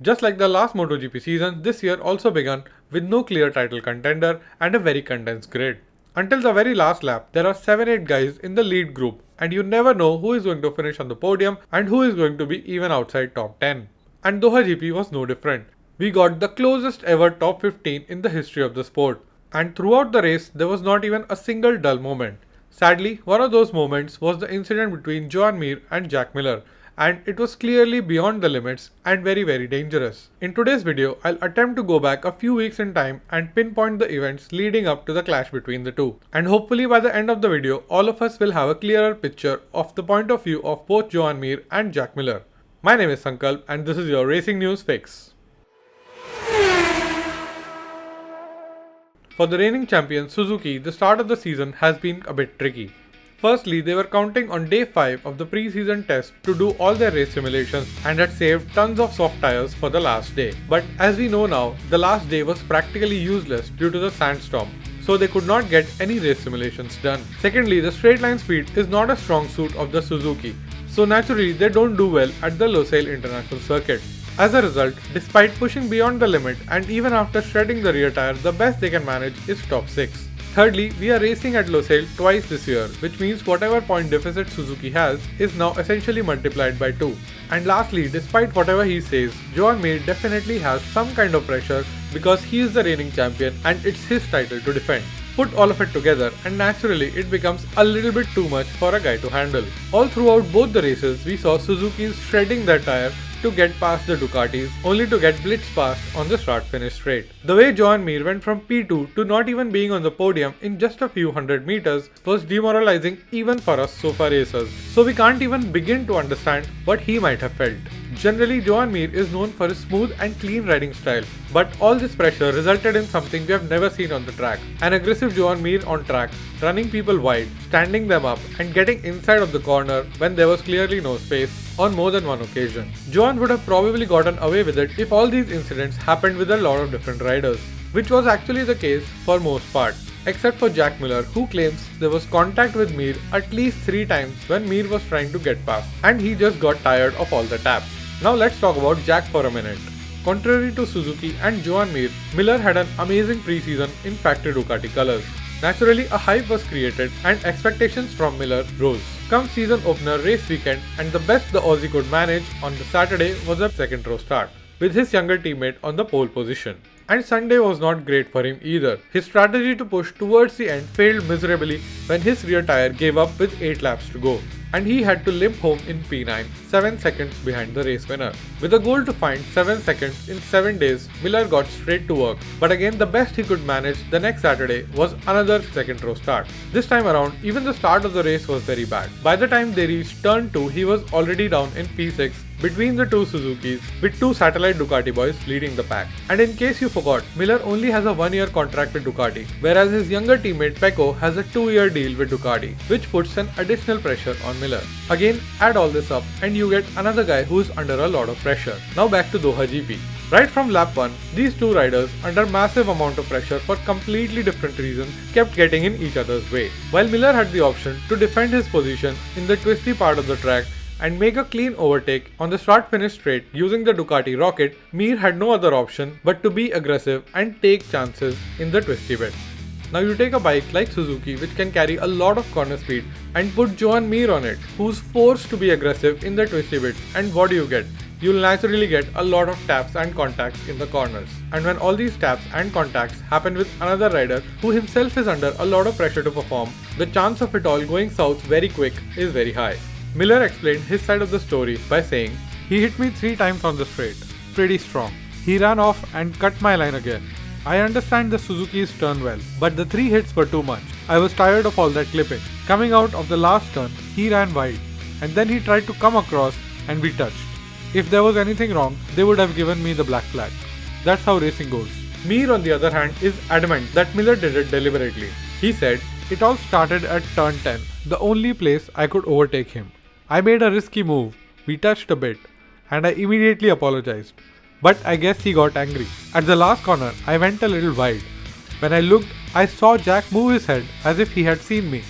Just like the last MotoGP season, this year also began with no clear title contender and a very condensed grid. Until the very last lap, there are 7-8 guys in the lead group and you never know who is going to finish on the podium and who is going to be even outside top 10. And Doha GP was no different. We got the closest ever top 15 in the history of the sport. And throughout the race, there was not even a single dull moment. Sadly, one of those moments was the incident between Joan Mir and Jack Miller, and it was clearly beyond the limits and very dangerous. In today's video, I'll attempt to go back a few weeks in time and pinpoint the events leading up to the clash between the two. And hopefully by the end of the video, all of us will have a clearer picture of the point of view of both Joan Mir and Jack Miller. My name is Sankalp and this is your Racing News Fix. For the reigning champion Suzuki, the start of the season has been a bit tricky. Firstly, they were counting on day 5 of the pre-season test to do all their race simulations and had saved tons of soft tires for the last day. But as we know now, the last day was practically useless due to the sandstorm, so they could not get any race simulations done. Secondly, the straight line speed is not a strong suit of the Suzuki, so naturally they don't do well at the Losail International Circuit. As a result, despite pushing beyond the limit and even after shredding the rear tire, the best they can manage is top 6. Thirdly, we are racing at Losail twice this year, which means whatever point deficit Suzuki has is now essentially multiplied by 2. And lastly, despite whatever he says, Joan Mir definitely has some kind of pressure because he is the reigning champion and it's his title to defend. Put all of it together and naturally it becomes a little bit too much for a guy to handle. All throughout both the races, we saw Suzuki's shredding their tire to get past the Ducatis, only to get blitzed past on the start-finish straight. The way Joan Mir went from P2 to not even being on the podium in just a few hundred meters was demoralizing even for us Sofa racers, so we can't even begin to understand what he might have felt. Generally, Joan Mir is known for his smooth and clean riding style, but all this pressure resulted in something we have never seen on the track. An aggressive Joan Mir on track, running people wide, standing them up and getting inside of the corner when there was clearly no space on more than one occasion. Joan would have probably gotten away with it if all these incidents happened with a lot of different riders, which was actually the case for most part. Except for Jack Miller, who claims there was contact with Mir at least 3 times when Mir was trying to get past, and he just got tired of all the taps. Now let's talk about Jack for a minute. Contrary to Suzuki and Joan Mir, Miller had an amazing pre-season in factory Ducati colors. Naturally, a hype was created and expectations from Miller rose. Come season opener race weekend, and the best the Aussie could manage on the Saturday was a second row start, with his younger teammate on the pole position. And Sunday was not great for him either. His strategy to push towards the end failed miserably when his rear tire gave up with 8 laps to go, and he had to limp home in P9, 7 seconds behind the race winner. With a goal to find 7 seconds in 7 days, Miller got straight to work, but again the best he could manage the next Saturday was another second row start. This time around, even the start of the race was very bad. By the time they reached turn 2, he was already down in P6 between the two Suzukis, with 2 satellite Ducati boys leading the pack. And in case you forgot, Miller only has a 1-year contract with Ducati, whereas his younger teammate Pecco has a 2-year deal with Ducati, which puts an additional pressure on Miller. Again, add all this up and you get another guy who is under a lot of pressure. Now back to Doha GP. Right from lap 1, these two riders, under massive amount of pressure for completely different reasons, kept getting in each other's way. While Miller had the option to defend his position in the twisty part of the track and make a clean overtake on the start-finish straight using the Ducati Rocket, Mir had no other option but to be aggressive and take chances in the twisty bits. Now you take a bike like Suzuki, which can carry a lot of corner speed, and put Joan Mir on it, who's forced to be aggressive in the twisty bits, and what do you get? You'll naturally get a lot of taps and contacts in the corners. And when all these taps and contacts happen with another rider who himself is under a lot of pressure to perform, the chance of it all going south very quick is very high. Miller explained his side of the story by saying, "He hit me 3 times on the straight. Pretty strong. He ran off and cut my line again. I understand the Suzuki's turn well, but the 3 hits were too much. I was tired of all that clipping. Coming out of the last turn, he ran wide, and then he tried to come across and we touched. If there was anything wrong, they would have given me the black flag. That's how racing goes." Mir, on the other hand, is adamant that Miller did it deliberately. He said, "It all started at turn 10, the only place I could overtake him. I made a risky move, we touched a bit, and I immediately apologized. But I guess he got angry. At the last corner, I went a little wide. When I looked, I saw Jack move his head as if he had seen me.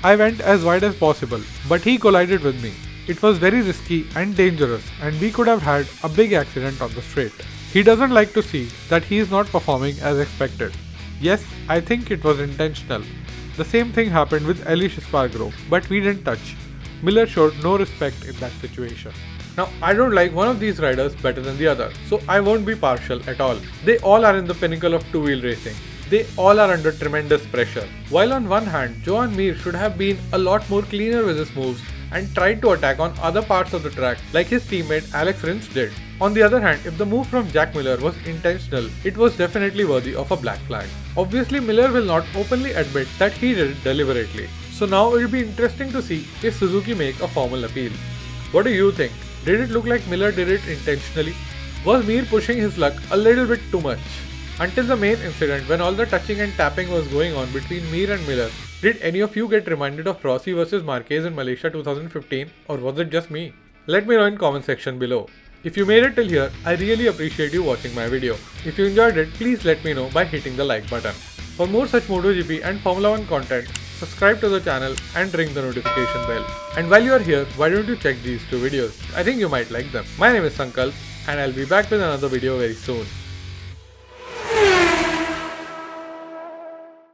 I went as wide as possible, but he collided with me. It was very risky and dangerous, and we could have had a big accident on the straight. He doesn't like to see that he is not performing as expected. Yes, I think it was intentional. The same thing happened with Elish Spargro, but we didn't touch. Miller showed no respect in that situation. Now, I don't like one of these riders better than the other, so I won't be partial at all. They all are in the pinnacle of two-wheel racing. They all are under tremendous pressure. While on one hand, Joan Mir should have been a lot more cleaner with his moves and tried to attack on other parts of the track like his teammate Alex Rins did. On the other hand, if the move from Jack Miller was intentional, it was definitely worthy of a black flag. Obviously, Miller will not openly admit that he did it deliberately. So now it will be interesting to see if Suzuki make a formal appeal. What do you think? Did it look like Miller did it intentionally? Was Mir pushing his luck a little bit too much? Until the main incident when all the touching and tapping was going on between Mir and Miller, did any of you get reminded of Rossi vs Marquez in Malaysia 2015, or was it just me? Let me know in comment section below. If you made it till here, I really appreciate you watching my video. If you enjoyed it, please let me know by hitting the like button. For more such MotoGP and Formula 1 content, subscribe to the channel and ring the notification bell. And while you are here, why don't you check these two videos? I think you might like them. My name is Sankalp and I'll be back with another video very soon.